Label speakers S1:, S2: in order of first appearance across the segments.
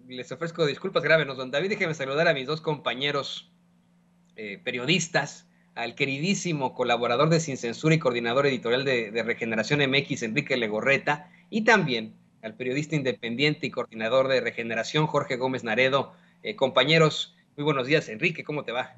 S1: les ofrezco disculpas, grábenos, don David. Déjeme saludar a mis dos compañeros periodistas, al queridísimo colaborador de Sin Censura y coordinador editorial de Regeneración MX, Enrique Legorreta, y también al periodista independiente y coordinador de Regeneración, Jorge Gómez Naredo. Compañeros, muy buenos días. Enrique, ¿cómo te va?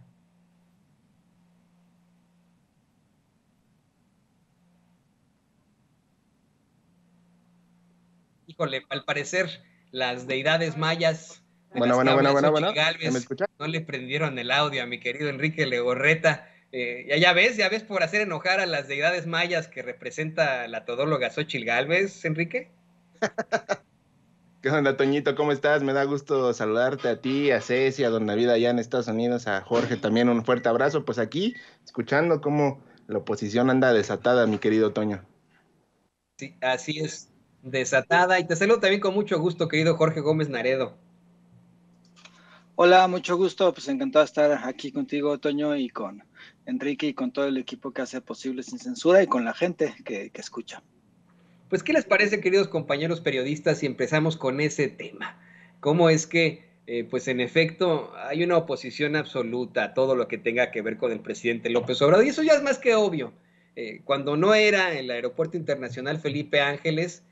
S1: Híjole, al parecer las deidades mayas de
S2: Bueno,
S1: las que
S2: bueno, bueno,
S1: habla
S2: bueno,
S1: Xochitl
S2: bueno. ¿Ya me
S1: Gálvez
S2: escucha?
S1: no le prendieron el audio a mi querido Enrique Legorreta. Ya ves por hacer enojar a las deidades mayas que representa la todóloga Xochitl Gálvez, Enrique.
S2: ¿Qué onda, Toñito? ¿Cómo estás? Me da gusto saludarte a ti, a Ceci, a Don David allá en Estados Unidos, a Jorge también un fuerte abrazo. Pues aquí, escuchando cómo la oposición anda desatada, mi querido Toño.
S1: Sí, así es, desatada. Y te saludo también con mucho gusto, querido Jorge Gómez Naredo.
S3: Hola, mucho gusto, pues encantado de estar aquí contigo, Toño, y con Enrique y con todo el equipo que hace posible Sin Censura y con la gente que escucha.
S1: Pues, ¿qué les parece, queridos compañeros periodistas, si empezamos con ese tema? ¿Cómo es que, pues en efecto, hay una oposición absoluta a todo lo que tenga que ver con el presidente López Obrador? Y eso ya es más que obvio. Cuando no era el Aeropuerto Internacional Felipe Ángeles,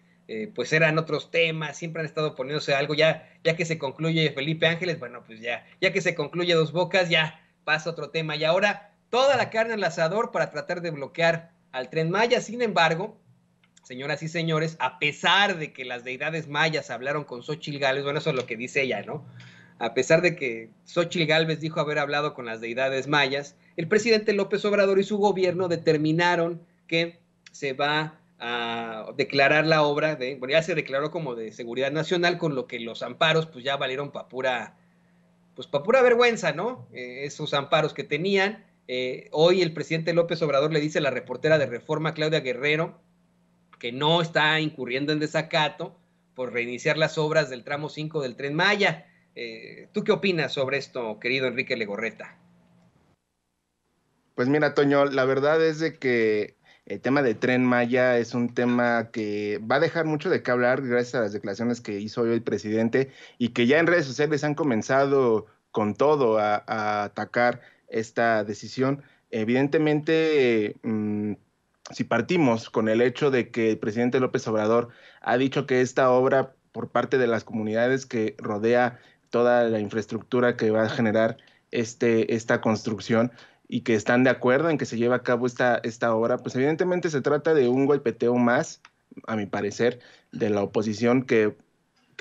S1: pues eran otros temas, siempre han estado poniéndose algo, ya que se concluye Felipe Ángeles, bueno, pues ya que se concluye Dos Bocas, ya pasa otro tema. Y ahora toda la carne al asador para tratar de bloquear al Tren Maya. Sin embargo, señoras y señores, a pesar de que las deidades mayas hablaron con Xochitl Gálvez, bueno, eso es lo que dice ella, ¿no? A pesar de que Xochitl Gálvez dijo haber hablado con las deidades mayas, el presidente López Obrador y su gobierno determinaron que se va a declarar la obra de, bueno, ya se declaró como de seguridad nacional, con lo que los amparos pues ya valieron pues para pura vergüenza, ¿no? Esos amparos que tenían. Hoy el presidente López Obrador le dice a la reportera de Reforma, Claudia Guerrero, que no está incurriendo en desacato por reiniciar las obras del tramo 5 del Tren Maya. ¿Tú qué opinas sobre esto, querido Enrique Legorreta?
S2: Pues mira, Toño, la verdad es de que el tema de Tren Maya es un tema que va a dejar mucho de qué hablar gracias a las declaraciones que hizo hoy el presidente y que ya en redes sociales han comenzado con todo a atacar esta decisión. Evidentemente, si partimos con el hecho de que el presidente López Obrador ha dicho que esta obra por parte de las comunidades que rodea toda la infraestructura que va a generar esta construcción, y que están de acuerdo en que se lleve a cabo esta obra, pues evidentemente se trata de un golpeteo más, a mi parecer, de la oposición que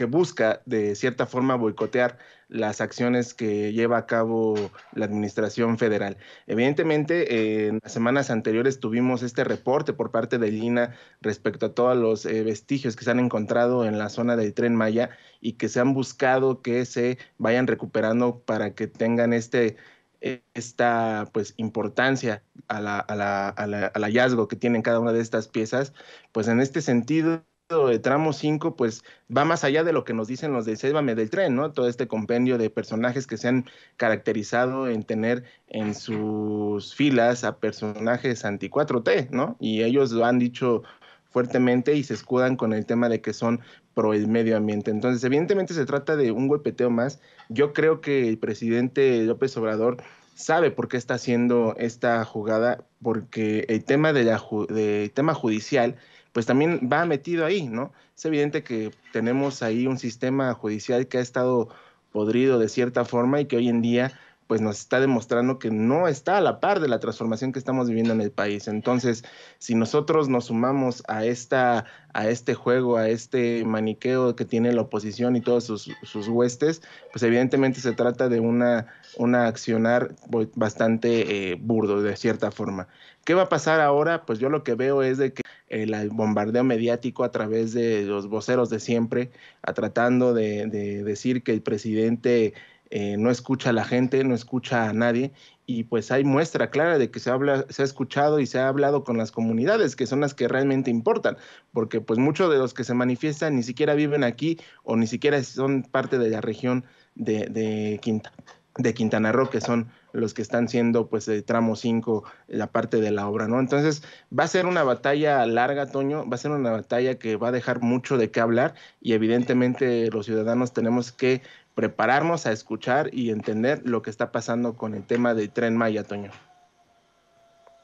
S2: busca de cierta forma boicotear las acciones que lleva a cabo la administración federal. Evidentemente, en las semanas anteriores tuvimos este reporte por parte de Lina respecto a todos los vestigios que se han encontrado en la zona del Tren Maya y que se han buscado que se vayan recuperando para que tengan esta pues importancia al hallazgo que tienen cada una de estas piezas. Pues en este sentido de tramo 5 pues va más allá de lo que nos dicen los de Sélvame del Tren, ¿no? Todo este compendio de personajes que se han caracterizado en tener en sus filas a personajes anti 4T, ¿no? Y ellos lo han dicho fuertemente y se escudan con el tema de que son pro el medio ambiente. Entonces, evidentemente se trata de un golpeteo más. Yo creo que el presidente López Obrador sabe por qué está haciendo esta jugada, porque el tema de tema judicial pues también va metido ahí, ¿no? Es evidente que tenemos ahí un sistema judicial que ha estado podrido de cierta forma y que hoy en día pues nos está demostrando que no está a la par de la transformación que estamos viviendo en el país. Entonces, si nosotros nos sumamos a este juego, a este maniqueo que tiene la oposición y todos sus huestes, pues evidentemente se trata de una accionar bastante burdo de cierta forma. ¿Qué va a pasar ahora? Pues yo lo que veo es de que el bombardeo mediático a través de los voceros de siempre, tratando de decir que el presidente no escucha a la gente, no escucha a nadie, y pues hay muestra clara de que se ha escuchado y se ha hablado con las comunidades, que son las que realmente importan, porque pues muchos de los que se manifiestan ni siquiera viven aquí o ni siquiera son parte de la región de Quinta. de Quintana Roo, que son los que están siendo pues de tramo 5 la parte de la obra, ¿no? Entonces va a ser una batalla larga, Toño, va a ser una batalla que va a dejar mucho de qué hablar y evidentemente los ciudadanos tenemos que prepararnos a escuchar y entender lo que está pasando con el tema del Tren Maya, Toño.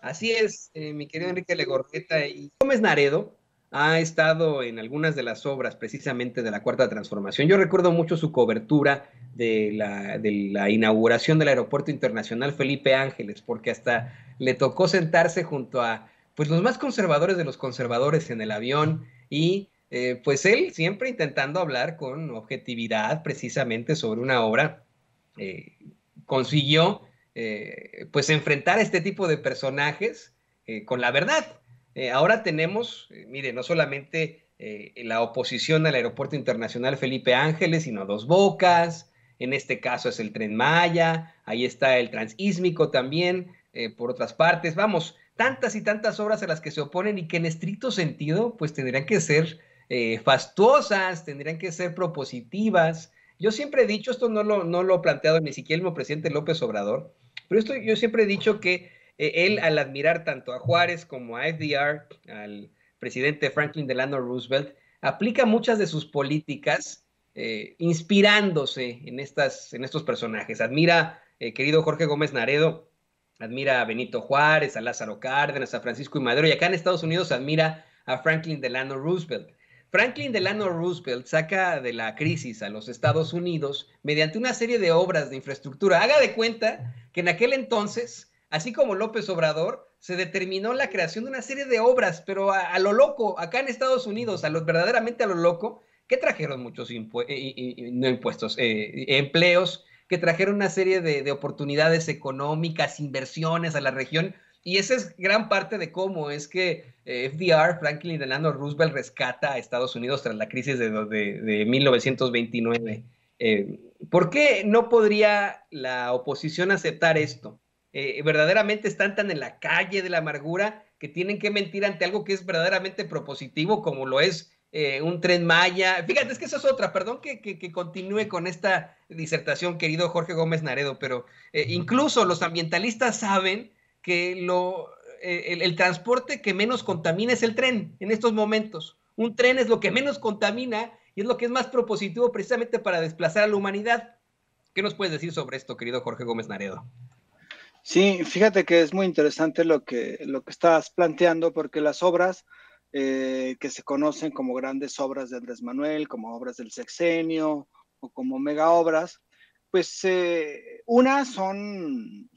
S1: Así es, mi querido Enrique Legorreta. Y Gómez Naredo ha estado en algunas de las obras precisamente de la Cuarta Transformación. Yo recuerdo mucho su cobertura de la inauguración del Aeropuerto Internacional Felipe Ángeles, porque hasta le tocó sentarse junto a pues, los más conservadores de los conservadores en el avión y pues él siempre intentando hablar con objetividad precisamente sobre una obra, eh, consiguió pues enfrentar a este tipo de personajes con la verdad. Ahora tenemos, mire, no solamente la oposición al Aeropuerto Internacional Felipe Ángeles, sino Dos Bocas, en este caso es el Tren Maya, ahí está el Transísmico también, por otras partes, vamos, tantas y tantas obras a las que se oponen y que en estricto sentido pues tendrían que ser fastuosas, tendrían que ser propositivas. Yo siempre he dicho, esto no lo ha planteado ni siquiera el mismo presidente López Obrador, pero esto yo siempre he dicho que él al admirar tanto a Juárez como a FDR, al presidente Franklin Delano Roosevelt, aplica muchas de sus políticas inspirándose en estos personajes. Admira, querido Jorge Gómez Naredo, admira a Benito Juárez, a Lázaro Cárdenas, a Francisco I. Madero, y acá en Estados Unidos admira a Franklin Delano Roosevelt. Franklin Delano Roosevelt saca de la crisis a los Estados Unidos mediante una serie de obras de infraestructura. Haga de cuenta que en aquel entonces, así como López Obrador, se determinó la creación de una serie de obras, pero a lo loco, acá en Estados Unidos, verdaderamente a lo loco, que trajeron muchos no impuestos, empleos, que trajeron una serie de oportunidades económicas, inversiones a la región. Y esa es gran parte de cómo es que FDR, Franklin Delano Roosevelt, rescata a Estados Unidos tras la crisis de 1929. ¿Por qué no podría la oposición aceptar esto? Verdaderamente están tan en la calle de la amargura que tienen que mentir ante algo que es verdaderamente propositivo, como lo es un Tren Maya. Fíjate, es que eso es otra, perdón que continúe con esta disertación, querido Jorge Gómez Naredo, pero incluso los ambientalistas saben que el transporte que menos contamina es el tren en estos momentos. Un tren es lo que menos contamina y es lo que es más propositivo precisamente para desplazar a la humanidad. ¿Qué nos puedes decir sobre esto, querido Jorge Gómez Naredo?
S3: Sí, fíjate que es muy interesante lo que estás planteando, porque las obras que se conocen como grandes obras de Andrés Manuel, como obras del sexenio o como mega obras, pues unas son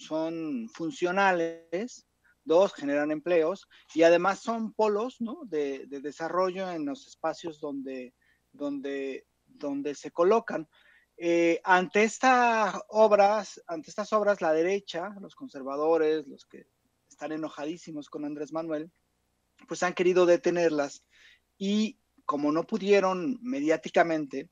S3: funcionales, dos, generan empleos y además son polos, ¿no?, de desarrollo en los espacios donde se colocan. Ante estas obras, la derecha, los conservadores, los que están enojadísimos con Andrés Manuel, pues han querido detenerlas y como no pudieron mediáticamente,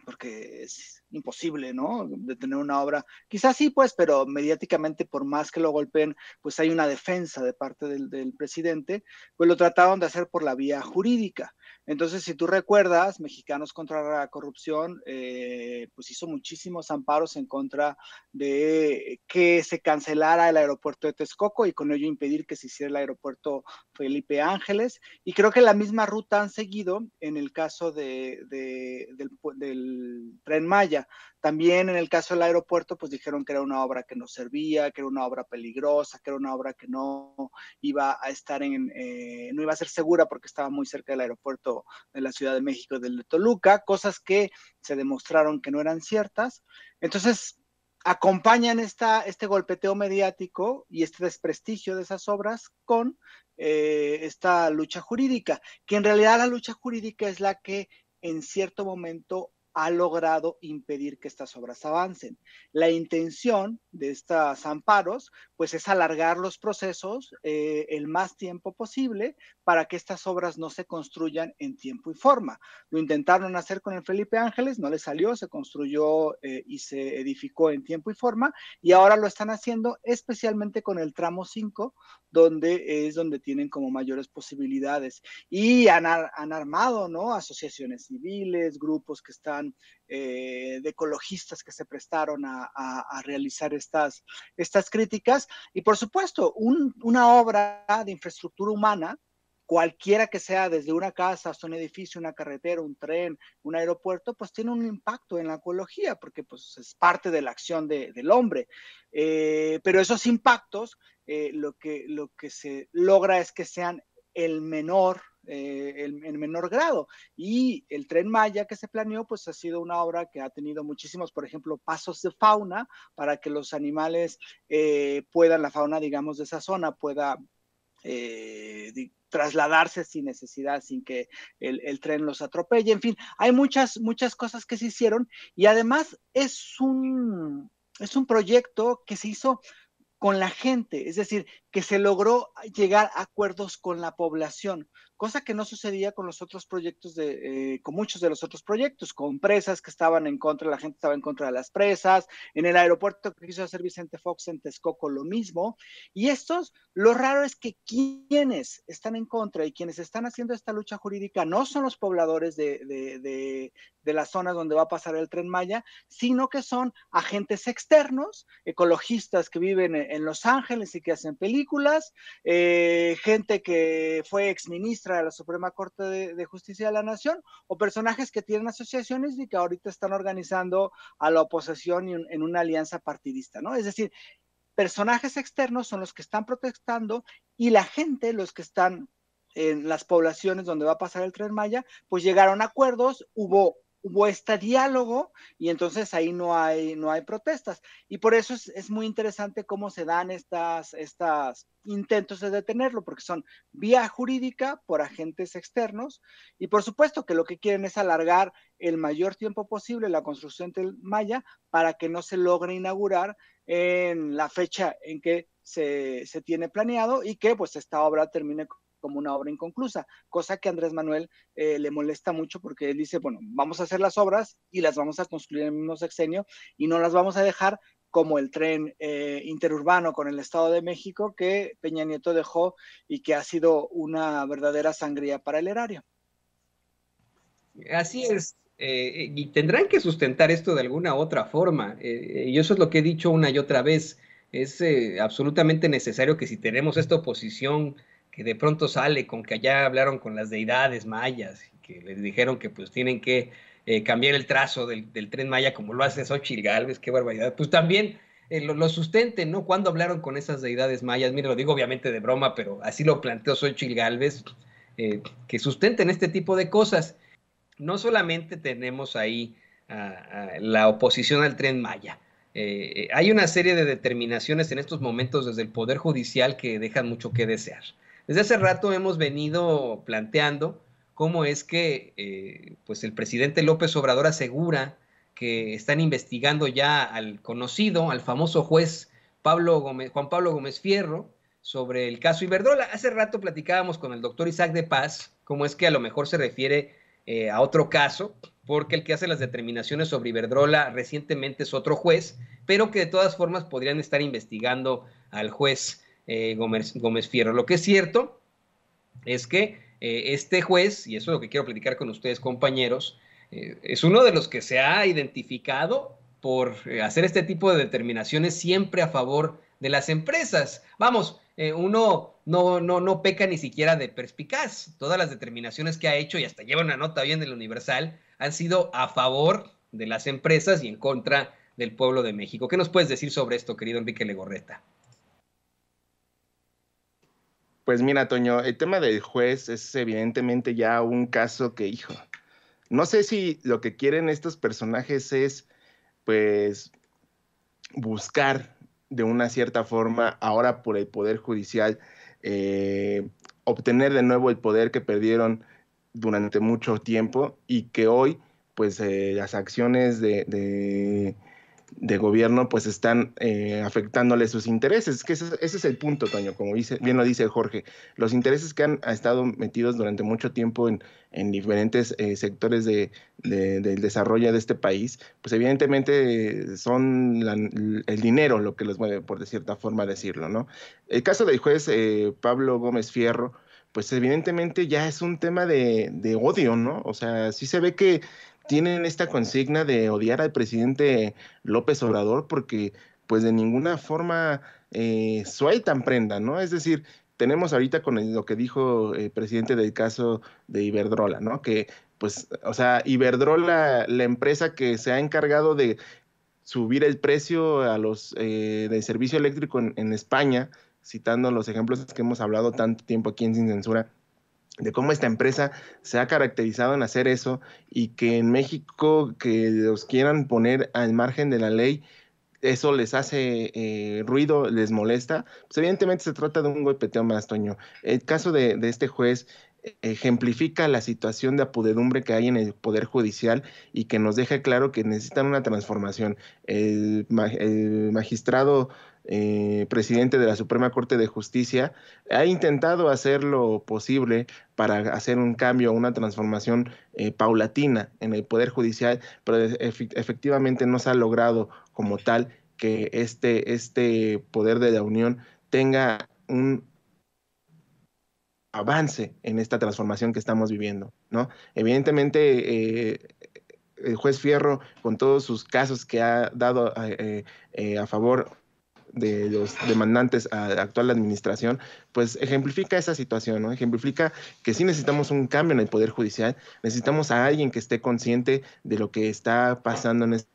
S3: porque es imposible, ¿no?, detener una obra. Quizás sí, pues, pero mediáticamente, por más que lo golpeen, pues hay una defensa de parte del presidente, pues lo trataron de hacer por la vía jurídica. Entonces, si tú recuerdas, Mexicanos contra la Corrupción, pues hizo muchísimos amparos en contra de que se cancelara el aeropuerto de Texcoco y con ello impedir que se hiciera el aeropuerto Felipe Ángeles. Y creo que la misma ruta han seguido en el caso del Tren Maya. También en el caso del aeropuerto, pues dijeron que era una obra que no servía, que era una obra peligrosa, que era una obra que no iba a estar no iba a ser segura porque estaba muy cerca del aeropuerto de la Ciudad de México, del de Toluca, cosas que se demostraron que no eran ciertas. Entonces, acompañan este golpeteo mediático y este desprestigio de esas obras con esta lucha jurídica, que en realidad la lucha jurídica es la que en cierto momento ha logrado impedir que estas obras avancen. La intención de estos amparos, pues, es alargar los procesos el más tiempo posible para que estas obras no se construyan en tiempo y forma. Lo intentaron hacer con el Felipe Ángeles, no les salió, se construyó y se edificó en tiempo y forma, y ahora lo están haciendo especialmente con el tramo 5, donde tienen como mayores posibilidades. Y han armado, ¿no?, asociaciones civiles, grupos que están habían de ecologistas que se prestaron a realizar estas críticas. Y por supuesto, una obra de infraestructura humana, cualquiera que sea, desde una casa hasta un edificio, una carretera, un tren, un aeropuerto, pues tiene un impacto en la ecología, porque pues es parte de la acción del hombre. Pero esos impactos, lo que se logra es que sean el menor grado. Y el Tren Maya que se planeó, pues ha sido una obra que ha tenido muchísimos, por ejemplo, pasos de fauna para que los animales la fauna, digamos, de esa zona pueda trasladarse sin necesidad, sin que el tren los atropelle. En fin, hay muchas cosas que se hicieron, y además es un proyecto que se hizo con la gente, es decir, que se logró llegar a acuerdos con la población, cosa que no sucedía con los otros proyectos, con muchos de los otros proyectos, con presas que estaban en contra, la gente estaba en contra de las presas, en el aeropuerto que quiso hacer Vicente Fox en Texcoco lo mismo, y lo raro es que quienes están en contra y quienes están haciendo esta lucha jurídica no son los pobladores de las zonas donde va a pasar el Tren Maya, sino que son agentes externos, ecologistas que viven en Los Ángeles y que hacen películas, gente que fue exministra de la Suprema Corte de Justicia de la Nación, o personajes que tienen asociaciones y que ahorita están organizando a la oposición en una alianza partidista, ¿no? Es decir, personajes externos son los que están protestando, y la gente, los que están en las poblaciones donde va a pasar el Tren Maya, pues llegaron a acuerdos, hubo este diálogo, y entonces ahí no hay protestas. Y por eso es muy interesante cómo se dan estas intentos de detenerlo, porque son vía jurídica por agentes externos, y por supuesto que lo que quieren es alargar el mayor tiempo posible la construcción del Maya para que no se logre inaugurar en la fecha en que se tiene planeado, y que pues esta obra termine como una obra inconclusa, cosa que a Andrés Manuel le molesta mucho, porque él dice, bueno, vamos a hacer las obras y las vamos a construir en el mismo sexenio, y no las vamos a dejar como el tren interurbano con el Estado de México que Peña Nieto dejó y que ha sido una verdadera sangría para el erario.
S1: Así es. Y tendrán que sustentar esto de alguna otra forma. Y eso es lo que he dicho una y otra vez. Es absolutamente necesario que, si tenemos esta oposición que de pronto sale con que allá hablaron con las deidades mayas y que les dijeron que pues tienen que cambiar el trazo del Tren Maya, como lo hace Xóchitl Gálvez, qué barbaridad, pues también lo sustenten, ¿no? ¿Cuándo hablaron con esas deidades mayas? Mire, lo digo obviamente de broma, pero así lo planteó Xóchitl Gálvez, que sustenten este tipo de cosas. No solamente tenemos ahí la oposición al Tren Maya. Hay una serie de determinaciones en estos momentos desde el Poder Judicial que dejan mucho que desear. Desde hace rato hemos venido planteando cómo es que pues el presidente López Obrador asegura que están investigando ya al conocido, al famoso juez Juan Pablo Gómez Fierro, sobre el caso Iberdrola. Hace rato platicábamos con el doctor Isaac de Paz, cómo es que a lo mejor se refiere a otro caso, porque el que hace las determinaciones sobre Iberdrola recientemente es otro juez, pero que de todas formas podrían estar investigando al juez Gómez Fierro. Lo que es cierto es que este juez, y eso es lo que quiero platicar con ustedes, compañeros, es uno de los que se ha identificado por hacer este tipo de determinaciones siempre a favor de las empresas. Vamos, uno no peca ni siquiera de perspicaz. Todas las determinaciones que ha hecho, y hasta lleva una nota bien del Universal, han sido a favor de las empresas y en contra del pueblo de México. ¿Qué nos puedes decir sobre esto, querido Enrique Legorreta?
S2: Pues mira, Toño, el tema del juez es evidentemente ya un caso que, hijo, no sé si lo que quieren estos personajes es, pues, buscar de una cierta forma, ahora por el Poder Judicial, obtener de nuevo el poder que perdieron durante mucho tiempo, y que hoy, pues, las acciones de gobierno pues están afectándole sus intereses, que ese es el punto, Toño, como bien lo dice Jorge, los intereses que han estado metidos durante mucho tiempo en diferentes sectores del desarrollo de este país, pues evidentemente son el dinero lo que los mueve, por de cierta forma decirlo, ¿no? El caso del juez Pablo Gómez Fierro, pues evidentemente ya es un tema de odio, ¿no? O sea, sí se ve que tienen esta consigna de odiar al presidente López Obrador porque pues de ninguna forma sueltan prenda, ¿no? Es decir, tenemos ahorita con lo que dijo el presidente del caso de Iberdrola, ¿no? Que pues, o sea, Iberdrola, la empresa que se ha encargado de subir el precio a los del servicio eléctrico en España, citando los ejemplos que hemos hablado tanto tiempo aquí en Sin Censura, de cómo esta empresa se ha caracterizado en hacer eso y que en México que los quieran poner al margen de la ley, eso les hace ruido, les molesta, pues evidentemente se trata de un golpeteo más, Toño. El caso de este juez ejemplifica la situación de apodedumbre que hay en el Poder Judicial y que nos deja claro que necesitan una transformación. El magistrado presidente de la Suprema Corte de Justicia ha intentado hacer lo posible para hacer un cambio, una transformación paulatina en el Poder Judicial, pero efectivamente no se ha logrado como tal que este poder de la Unión tenga un avance en esta transformación que estamos viviendo, ¿no? Evidentemente, el juez Fierro, con todos sus casos que ha dado a favor de los demandantes a la actual administración, pues ejemplifica esa situación, ¿no? Ejemplifica que sí necesitamos un cambio en el Poder Judicial, necesitamos a alguien que esté consciente de lo que está pasando en este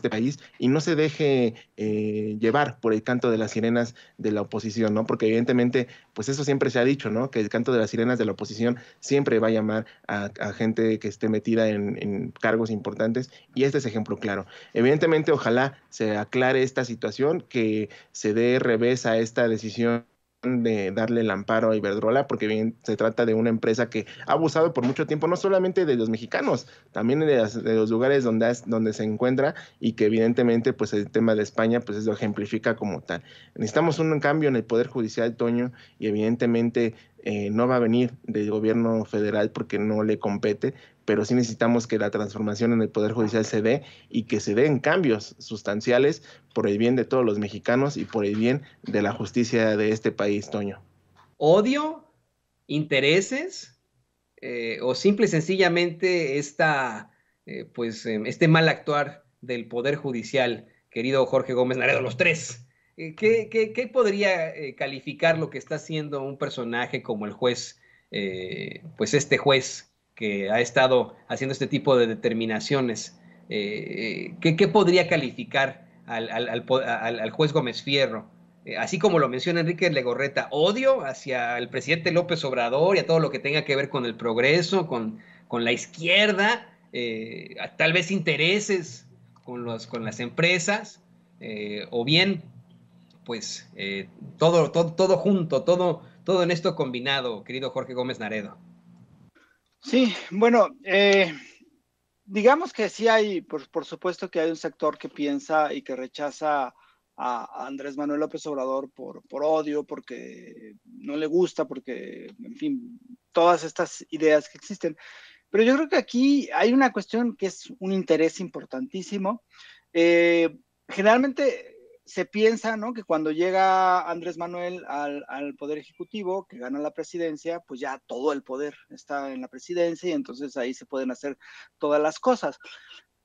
S2: país y no se deje llevar por el canto de las sirenas de la oposición, ¿no? Porque evidentemente, pues eso siempre se ha dicho, ¿no? Que el canto de las sirenas de la oposición siempre va a llamar a gente que esté metida en cargos importantes y este es ejemplo claro. Evidentemente, ojalá se aclare esta situación, que se dé revés a esta decisión de darle el amparo a Iberdrola, porque bien se trata de una empresa que ha abusado por mucho tiempo, no solamente de los mexicanos, también de los lugares donde se encuentra y que evidentemente pues el tema de España pues eso ejemplifica como tal. Necesitamos un cambio en el Poder Judicial, Toño, y evidentemente no va a venir del gobierno federal porque no le compete, pero sí necesitamos que la transformación en el Poder Judicial se dé y que se den cambios sustanciales por el bien de todos los mexicanos y por el bien de la justicia de este país, Toño.
S1: ¿Odio? ¿Intereses? ¿O simple y sencillamente este mal actuar del Poder Judicial, querido Jorge Gómez Naredo, los tres? ¿Qué podría calificar lo que está haciendo un personaje como el juez, pues este juez que ha estado haciendo este tipo de determinaciones? ¿Qué podría calificar al juez Gómez Fierro? Así como lo menciona Enrique Legorreta, odio hacia el presidente López Obrador y a todo lo que tenga que ver con el progreso, con la izquierda, tal vez intereses con las empresas, o bien, pues, todo junto, todo en esto combinado, querido Jorge Gómez Naredo.
S3: Sí, bueno, digamos que sí hay, por supuesto que hay un sector que piensa y que rechaza a Andrés Manuel López Obrador por odio, porque no le gusta, porque, en fin, todas estas ideas que existen. Pero yo creo que aquí hay una cuestión que es un interés importantísimo. Generalmente se piensa, ¿no?, que cuando llega Andrés Manuel al Poder Ejecutivo, que gana la presidencia, pues ya todo el poder está en la presidencia y entonces ahí se pueden hacer todas las cosas.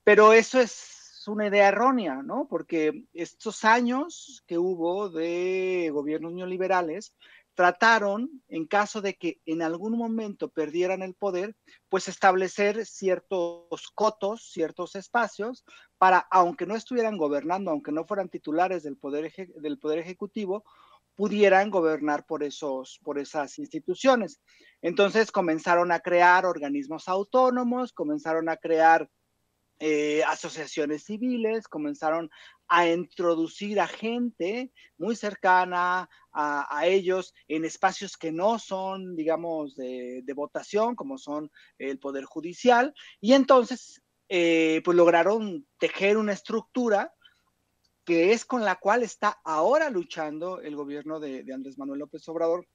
S3: Pero eso es una idea errónea, ¿no? Porque estos años que hubo de gobiernos neoliberales trataron, en caso de que en algún momento perdieran el poder, pues establecer ciertos cotos, ciertos espacios para, aunque no estuvieran gobernando, aunque no fueran titulares del poder ejecutivo, pudieran gobernar por esas instituciones. Entonces comenzaron a crear organismos autónomos, comenzaron a crear asociaciones civiles, comenzaron a introducir a gente muy cercana a ellos en espacios que no son, digamos, de votación, como son el Poder Judicial, y entonces pues lograron tejer una estructura que es con la cual está ahora luchando el gobierno de Andrés Manuel López Obrador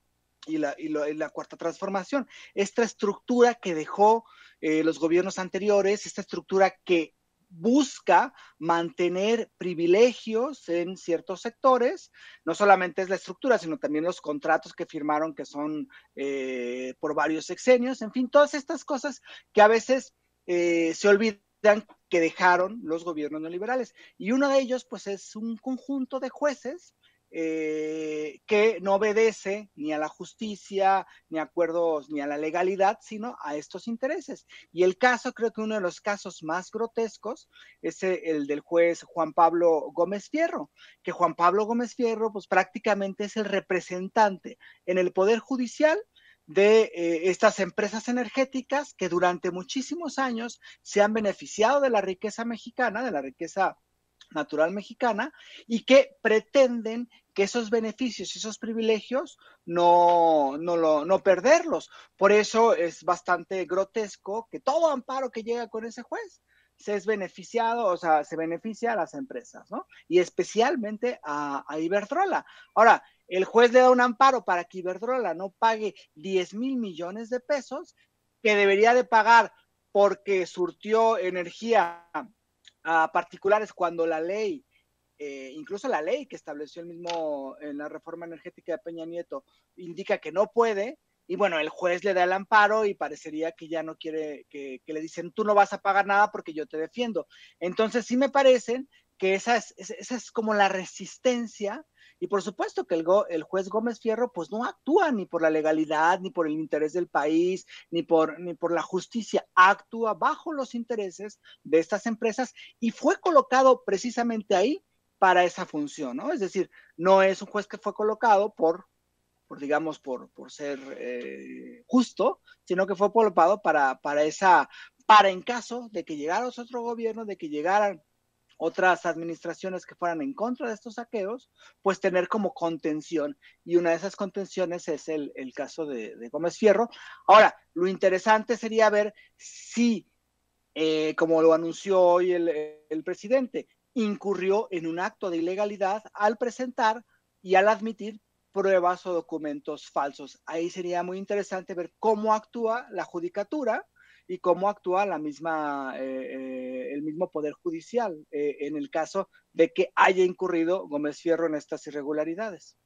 S3: y la cuarta transformación. Esta estructura que dejó los gobiernos anteriores, esta estructura que busca mantener privilegios en ciertos sectores, no solamente es la estructura, sino también los contratos que firmaron que son por varios sexenios, en fin, todas estas cosas que a veces se olvidan que dejaron los gobiernos neoliberales. Y uno de ellos, pues, es un conjunto de jueces que no obedece ni a la justicia, ni a acuerdos, ni a la legalidad, sino a estos intereses. Y el caso, creo que uno de los casos más grotescos es el del juez Juan Pablo Gómez Fierro, que Juan Pablo Gómez Fierro, pues prácticamente es el representante en el Poder Judicial de estas empresas energéticas que durante muchísimos años se han beneficiado de la riqueza mexicana, de la riqueza natural mexicana, y que pretenden que esos beneficios y esos privilegios no perderlos. Por eso es bastante grotesco que todo amparo que llega con ese juez se es beneficiado, o sea, se beneficia a las empresas, ¿no? Y especialmente a Iberdrola. Ahora, el juez le da un amparo para que Iberdrola no pague 10,000 millones de pesos, que debería de pagar porque surtió energía a particulares cuando la ley, incluso la ley que estableció el mismo en la reforma energética de Peña Nieto, indica que no puede, y bueno, el juez le da el amparo y parecería que ya no quiere, que le dicen, tú no vas a pagar nada porque yo te defiendo. Entonces sí me parecen que esa es como la resistencia, y por supuesto que el juez Gómez Fierro pues no actúa ni por la legalidad, ni por el interés del país, ni por la justicia, actúa bajo los intereses de estas empresas y fue colocado precisamente ahí para esa función, ¿no? Es decir, no es un juez que fue colocado por digamos, por ser justo, sino que fue colocado para en caso de que llegara otro gobierno, de que llegaran otras administraciones que fueran en contra de estos saqueos, pues tener como contención. Y una de esas contenciones es el caso de Gómez Fierro. Ahora, lo interesante sería ver si, como lo anunció hoy el presidente, incurrió en un acto de ilegalidad al presentar y al admitir pruebas o documentos falsos. Ahí sería muy interesante ver cómo actúa la judicatura y cómo actúa el mismo Poder Judicial en el caso de que haya incurrido Gómez Fierro en estas irregularidades.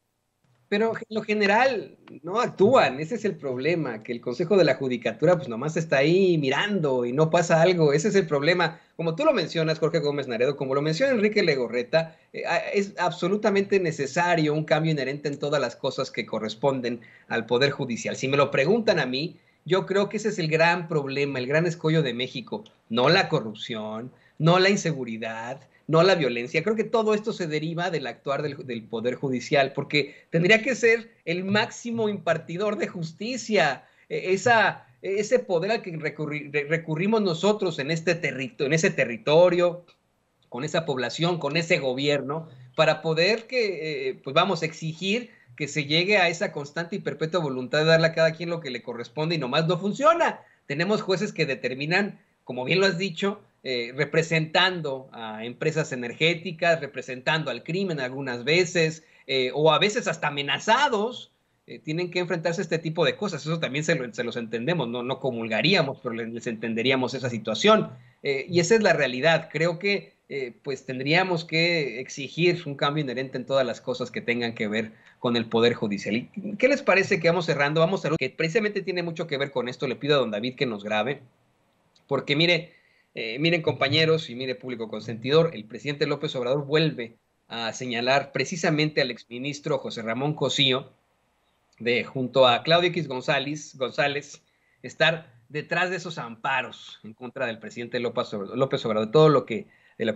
S1: Pero en lo general no actúan, ese es el problema, que el Consejo de la Judicatura pues nomás está ahí mirando y no pasa algo, ese es el problema. Como tú lo mencionas, Jorge Gómez Naredo, como lo menciona Enrique Legorreta, es absolutamente necesario un cambio inherente en todas las cosas que corresponden al Poder Judicial. Si me lo preguntan a mí, yo creo que ese es el gran problema, el gran escollo de México, no la corrupción, no la inseguridad, no la violencia. Creo que todo esto se deriva del actuar del Poder Judicial, porque tendría que ser el máximo impartidor de justicia, ese poder al que recurrimos nosotros en ese territorio, con esa población, con ese gobierno, para poder pues vamos, exigir que se llegue a esa constante y perpetua voluntad de darle a cada quien lo que le corresponde y nomás no funciona. Tenemos jueces que determinan, como bien lo has dicho, representando a empresas energéticas, representando al crimen algunas veces, o a veces hasta amenazados, tienen que enfrentarse a este tipo de cosas. Eso también se los entendemos, no comulgaríamos, pero les entenderíamos esa situación. Y esa es la realidad. Creo que pues tendríamos que exigir un cambio inherente en todas las cosas que tengan que ver con el Poder Judicial. ¿Y qué les parece que vamos cerrando? Vamos a ver que precisamente tiene mucho que ver con esto. Le pido a don David que nos grabe, porque miren compañeros y mire público consentidor, el presidente López Obrador vuelve a señalar precisamente al exministro José Ramón Cosío, junto a Claudio X González, estar detrás de esos amparos en contra del presidente López Obrador, de todo lo que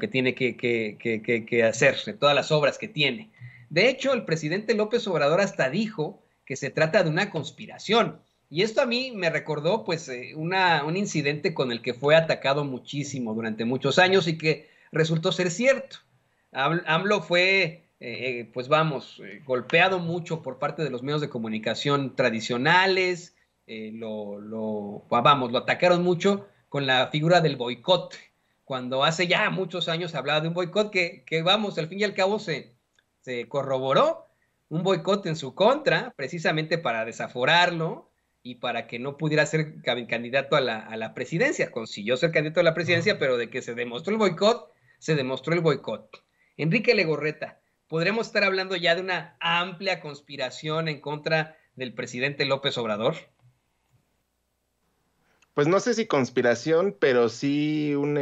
S1: tiene que hacer, de todas las obras que tiene. De hecho, el presidente López Obrador hasta dijo que se trata de una conspiración. Y esto a mí me recordó pues un incidente con el que fue atacado muchísimo durante muchos años y que resultó ser cierto. AMLO fue, pues vamos, golpeado mucho por parte de los medios de comunicación tradicionales, lo atacaron mucho con la figura del boicot, cuando hace ya muchos años hablaba de un boicot que vamos, al fin y al cabo se corroboró, un boicot en su contra, precisamente para desaforarlo y para que no pudiera ser candidato a la presidencia. Consiguió ser candidato a la presidencia, pero de que se demostró el boicot, se demostró el boicot. Enrique Legorreta, ¿podremos estar hablando ya de una amplia conspiración en contra del presidente López Obrador?
S2: Pues no sé si conspiración, pero sí un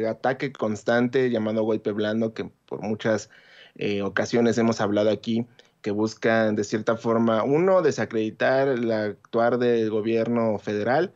S2: ataque constante llamado golpe blando, que por muchas ocasiones hemos hablado aquí, que buscan de cierta forma, uno, desacreditar el actuar del gobierno federal,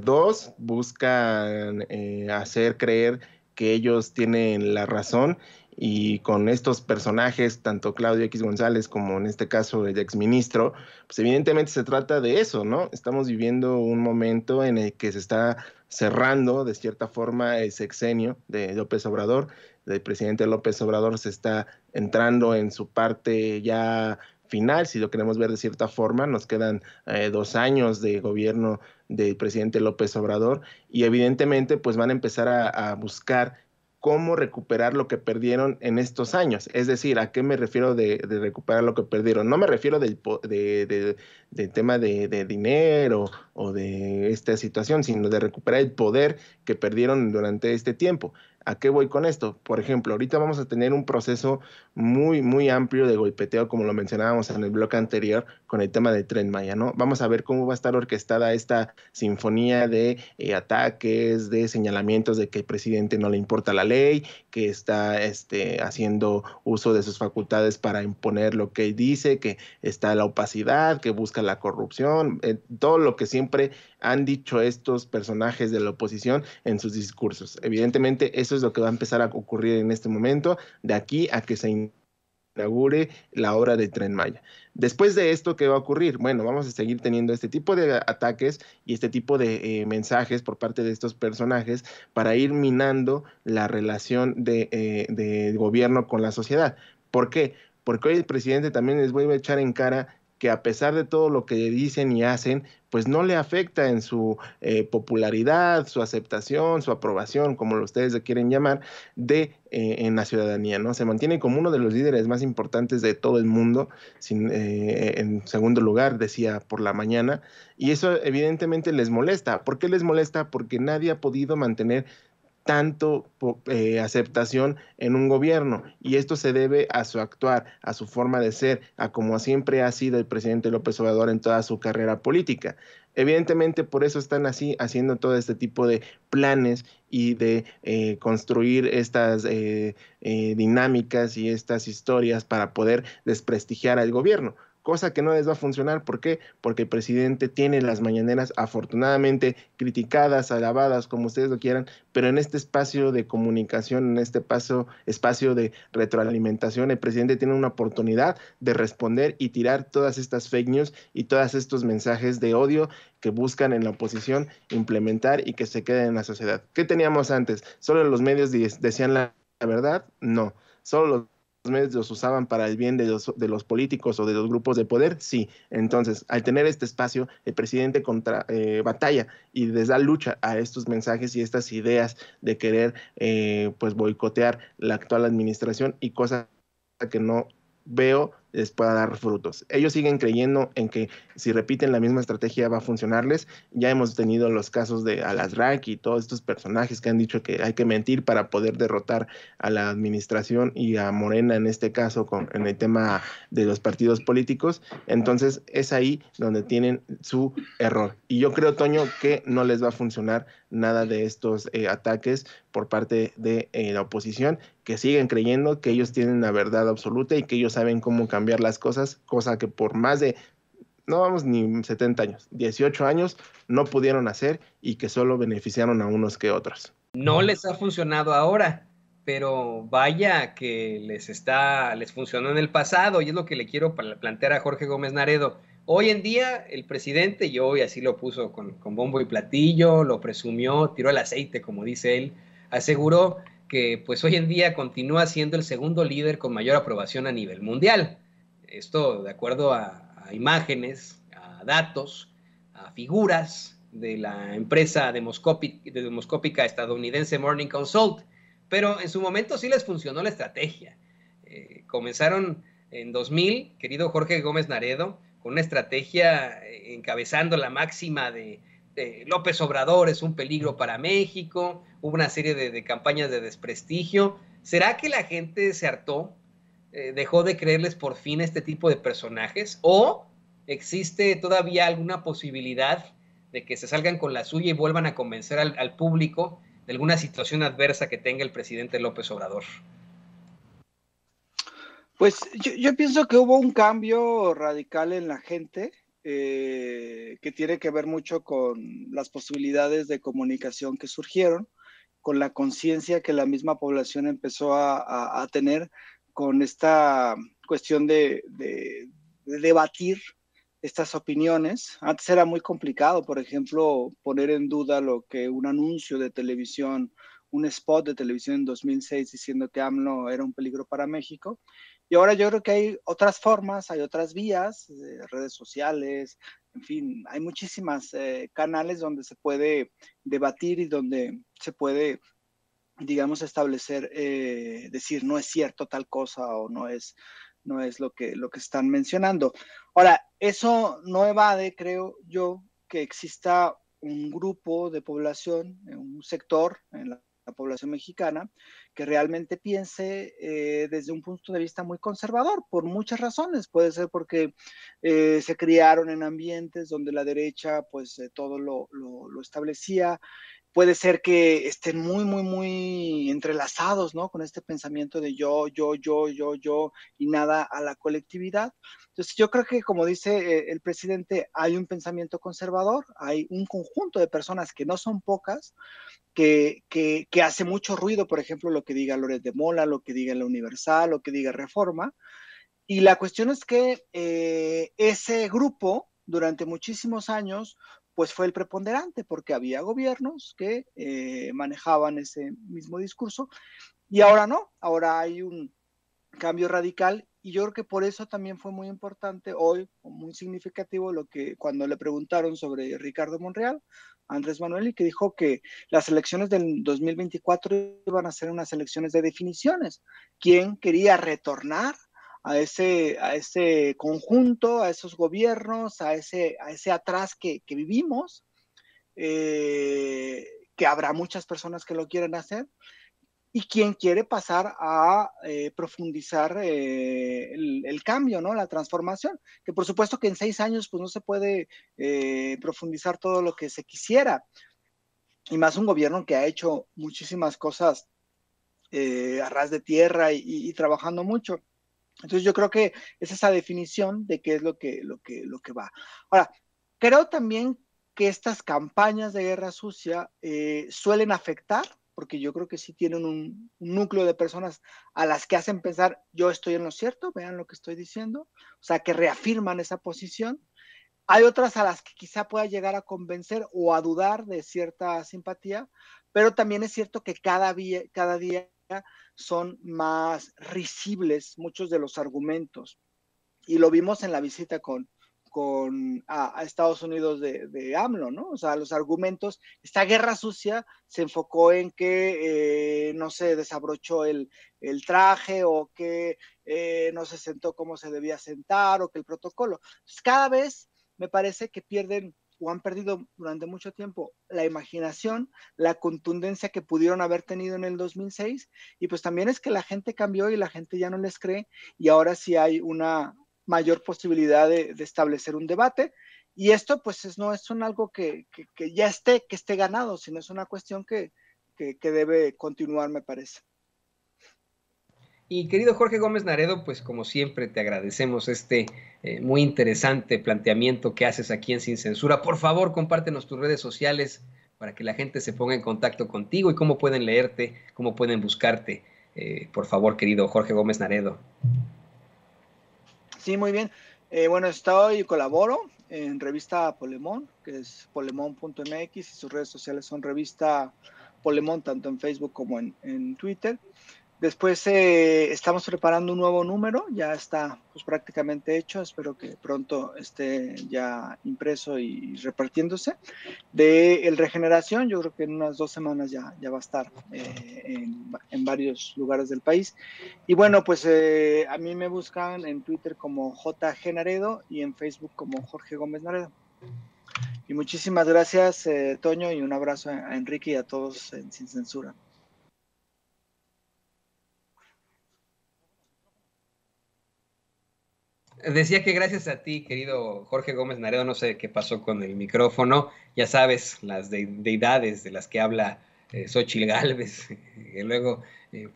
S2: dos, buscan hacer creer que ellos tienen la razón y con estos personajes, tanto Claudio X González como en este caso el exministro, pues evidentemente se trata de eso, ¿no? Estamos viviendo un momento en el que se está cerrando de cierta forma el sexenio de López Obrador, del presidente López Obrador se está entrando en su parte ya final, si lo queremos ver de cierta forma, nos quedan 2 años de gobierno del presidente López Obrador y evidentemente pues van a empezar a buscar cómo recuperar lo que perdieron en estos años. Es decir, ¿a qué me refiero de recuperar lo que perdieron? No me refiero del tema de dinero o de esta situación, sino de recuperar el poder que perdieron durante este tiempo. ¿A qué voy con esto? Por ejemplo, ahorita vamos a tener un proceso muy, muy amplio de golpeteo, como lo mencionábamos en el bloque anterior, con el tema del Tren Maya, ¿no? Vamos a ver cómo va a estar orquestada esta sinfonía de ataques, de señalamientos de que el presidente no le importa la ley, que está haciendo uso de sus facultades para imponer lo que él dice, que está la opacidad, que busca la corrupción, todo lo que siempre han dicho estos personajes de la oposición en sus discursos. Evidentemente, eso es lo que va a empezar a ocurrir en este momento, de aquí a que se inaugure la obra del Tren Maya. Después de esto, ¿qué va a ocurrir? Bueno, vamos a seguir teniendo este tipo de ataques y este tipo de mensajes por parte de estos personajes para ir minando la relación de gobierno con la sociedad. ¿Por qué? Porque hoy el presidente también les voy a echar en cara que a pesar de todo lo que dicen y hacen, pues no le afecta en su popularidad, su aceptación, su aprobación, como ustedes le quieren llamar, en la ciudadanía, ¿no? Se mantiene como uno de los líderes más importantes de todo el mundo, en segundo lugar, decía por la mañana, y eso evidentemente les molesta. ¿Por qué les molesta? Porque nadie ha podido mantener tanto aceptación en un gobierno y esto se debe a su actuar, a su forma de ser, a como siempre ha sido el presidente López Obrador en toda su carrera política. Evidentemente por eso están así haciendo todo este tipo de planes y de construir estas dinámicas y estas historias para poder desprestigiar al gobierno, cosa que no les va a funcionar. ¿Por qué? Porque el presidente tiene las mañaneras afortunadamente criticadas, alabadas, como ustedes lo quieran, pero en este espacio de comunicación, en este espacio de retroalimentación, el presidente tiene una oportunidad de responder y tirar todas estas fake news y todos estos mensajes de odio que buscan en la oposición implementar y que se queden en la sociedad. ¿Qué teníamos antes? ¿Solo los medios decían la verdad? No. ¿Solo los medios los usaban para el bien de los políticos o de los grupos de poder? Sí. Entonces, al tener este espacio, el presidente batalla y les da lucha a estos mensajes y estas ideas de querer pues boicotear la actual administración y cosa que no veo les pueda dar frutos. Ellos siguen creyendo en que si repiten la misma estrategia va a funcionarles. Ya hemos tenido los casos de Alasraq y todos estos personajes que han dicho que hay que mentir para poder derrotar a la administración y a Morena en este caso en el tema de los partidos políticos. Entonces es ahí donde tienen su error. Y yo creo, Toño, que no les va a funcionar nada de estos ataques por parte de la oposición, que siguen creyendo que ellos tienen la verdad absoluta y que ellos saben cómo cambiar las cosas, cosa que por más de, no vamos ni 70 años, 18 años no pudieron hacer y que solo beneficiaron a unos que otros.
S1: No les ha funcionado ahora, pero vaya que les funcionó en el pasado y es lo que le quiero plantear a Jorge Gómez Naredo. Hoy en día el presidente, y hoy así lo puso con bombo y platillo, lo presumió, tiró el aceite, como dice él, aseguró que pues hoy en día continúa siendo el segundo líder con mayor aprobación a nivel mundial. Esto de acuerdo a imágenes, a datos, a figuras de la empresa demoscópica estadounidense Morning Consult, pero en su momento sí les funcionó la estrategia. Comenzaron en 2000, querido Jorge Gómez Naredo, con una estrategia encabezando la máxima de López Obrador es un peligro para México, hubo una serie de campañas de desprestigio. ¿Será que la gente se hartó? ¿Dejó de creerles por fin este tipo de personajes? ¿O existe todavía alguna posibilidad de que se salgan con la suya y vuelvan a convencer al público de alguna situación adversa que tenga el presidente López Obrador?
S3: Pues yo pienso que hubo un cambio radical en la gente, que tiene que ver mucho con las posibilidades de comunicación que surgieron, con la conciencia que la misma población empezó a tener con esta cuestión de debatir estas opiniones. Antes era muy complicado, por ejemplo, poner en duda lo que un anuncio de televisión, un spot de televisión en 2006 diciendo que AMLO era un peligro para México. Y ahora yo creo que hay otras formas, hay otras vías, redes sociales, en fin, hay muchísimas canales donde se puede debatir y donde se puede, digamos, establecer, decir, no es cierto tal cosa o no es lo que están mencionando. Ahora, eso no evade, creo yo, que exista un grupo de población, un sector en la población mexicana, que realmente piense desde un punto de vista muy conservador, por muchas razones. Puede ser porque se criaron en ambientes donde la derecha, pues, todo lo establecía. Puede ser que estén muy, muy, muy entrelazados, ¿no? Con este pensamiento de yo, y nada a la colectividad. Entonces, yo creo que, como dice el presidente, hay un pensamiento conservador, hay un conjunto de personas que no son pocas, que hace mucho ruido, por ejemplo, lo que diga Loret de Mola, lo que diga La Universal, lo que diga Reforma. Y la cuestión es que ese grupo, durante muchísimos años, pues fue el preponderante, porque había gobiernos que manejaban ese mismo discurso, y ahora no, ahora hay un cambio radical, y yo creo que por eso también fue muy importante hoy, muy significativo, lo que cuando le preguntaron sobre Ricardo Monreal, Andrés Manuel, y que dijo que las elecciones del 2024 iban a ser unas elecciones de definiciones. ¿Quién quería retornar a ese conjunto, a esos gobiernos, a ese atrás que vivimos? Que habrá muchas personas que lo quieren hacer, y quien quiere pasar a profundizar el cambio, ¿no? La transformación, que por supuesto que en 6 años pues no se puede profundizar todo lo que se quisiera, y más un gobierno que ha hecho muchísimas cosas a ras de tierra y trabajando mucho. Entonces yo creo que es esa definición de qué es lo que va. Ahora, creo también que estas campañas de guerra sucia suelen afectar, porque yo creo que sí tienen un núcleo de personas a las que hacen pensar, yo estoy en lo cierto, vean lo que estoy diciendo, o sea, que reafirman esa posición. Hay otras a las que quizá pueda llegar a convencer o a dudar de cierta simpatía, pero también es cierto que cada día son más risibles muchos de los argumentos. Y lo vimos en la visita a Estados Unidos de AMLO, ¿no? O sea, los argumentos, esta guerra sucia se enfocó en que no se desabrochó el traje, o que no se sentó como se debía sentar, o que el protocolo. Entonces, cada vez me parece que pierden o han perdido durante mucho tiempo la imaginación, la contundencia que pudieron haber tenido en el 2006, y pues también es que la gente cambió y la gente ya no les cree, y ahora sí hay una mayor posibilidad de establecer un debate, y esto pues no es algo que ya que esté ganado, sino es una cuestión que debe continuar, me parece.
S1: Y querido Jorge Gómez Naredo, pues como siempre te agradecemos este muy interesante planteamiento que haces aquí en Sin Censura. Por favor, compártenos tus redes sociales para que la gente se ponga en contacto contigo y cómo pueden leerte, cómo pueden buscarte. Por favor, querido Jorge Gómez Naredo.
S3: Sí, muy bien. Bueno, estoy y colaboro en revista Polemón, que es polemón.mx, y sus redes sociales son revista Polemón, tanto en Facebook como en Twitter. Después estamos preparando un nuevo número, ya está pues prácticamente hecho, espero que pronto esté ya impreso y repartiéndose. De El Regeneración, yo creo que en unas 2 semanas ya va a estar en varios lugares del país. Y bueno, pues a mí me buscan en Twitter como JG Naredo y en Facebook como Jorge Gómez Naredo. Y muchísimas gracias, Toño, y un abrazo a Enrique y a todos en Sin Censura.
S1: Decía que gracias a ti, querido Jorge Gómez Naredo, no sé qué pasó con el micrófono, ya sabes, las deidades de las que habla Xóchitl Gálvez, que luego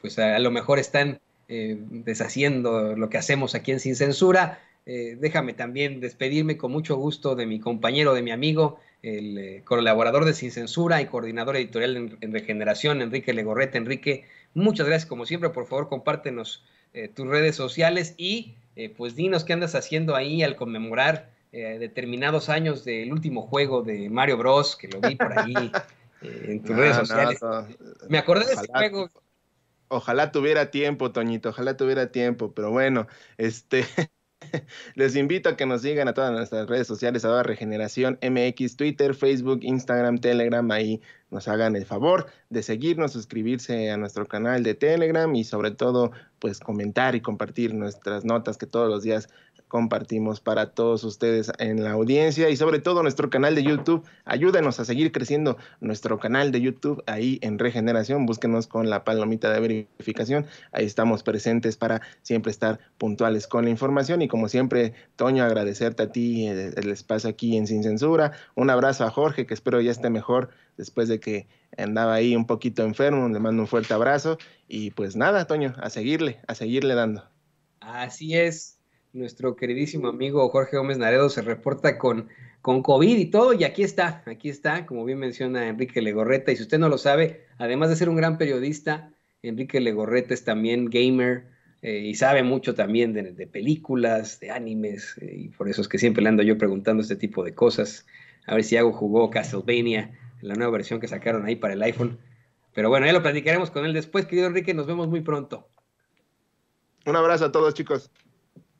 S1: pues a lo mejor están deshaciendo lo que hacemos aquí en Sin Censura. Déjame también despedirme con mucho gusto de mi compañero, de mi amigo, el colaborador de Sin Censura y coordinador editorial en Regeneración, Enrique Legorreta. Enrique, muchas gracias como siempre, por favor compártenos tus redes sociales y pues dinos qué andas haciendo ahí al conmemorar determinados años del último juego de Mario Bros, que lo vi por ahí en tus redes
S2: No, no,
S1: sociales. Me acordé de ese
S2: ojalá,
S1: juego.
S2: ojalá tuviera tiempo, Toñito, ojalá tuviera tiempo, pero bueno, les invito a que nos sigan a todas nuestras redes sociales, ahora Regeneración MX, Twitter, Facebook, Instagram, Telegram, ahí nos hagan el favor de seguirnos, suscribirse a nuestro canal de Telegram y sobre todo, pues comentar y compartir nuestras notas que todos los días compartimos para todos ustedes en la audiencia y sobre todo nuestro canal de YouTube. Ayúdenos a seguir creciendo nuestro canal de YouTube ahí en Regeneración. Búsquenos con la palomita de verificación. Ahí estamos presentes para siempre estar puntuales con la información y como siempre, Toño, agradecerte a ti el espacio aquí en Sin Censura. Un abrazo a Jorge, que espero ya esté mejor después de que andaba ahí un poquito enfermo. Le mando un fuerte abrazo y pues nada, Toño, a seguirle dando.
S1: Así es, nuestro queridísimo amigo Jorge Gómez Naredo se reporta con COVID y todo, y aquí está, como bien menciona Enrique Legorreta, y si usted no lo sabe, además de ser un gran periodista, Enrique Legorreta es también gamer y sabe mucho también de películas, de animes, y por eso es que siempre le ando yo preguntando este tipo de cosas, a ver si Iago jugó Castlevania, la nueva versión que sacaron ahí para el iPhone, pero bueno, ya lo platicaremos con él después, querido Enrique, nos vemos muy pronto.
S2: Un abrazo a todos, chicos.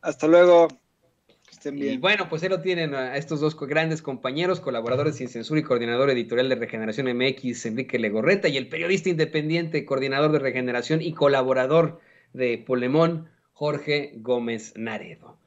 S3: Hasta luego. Que estén
S1: Y
S3: bien.
S1: bueno, pues ahí lo tienen a estos dos grandes compañeros, colaboradores Sin Censura y coordinador editorial de Regeneración MX, Enrique Legorreta, y el periodista independiente, coordinador de Regeneración y colaborador de Polemón, Jorge Gómez Naredo.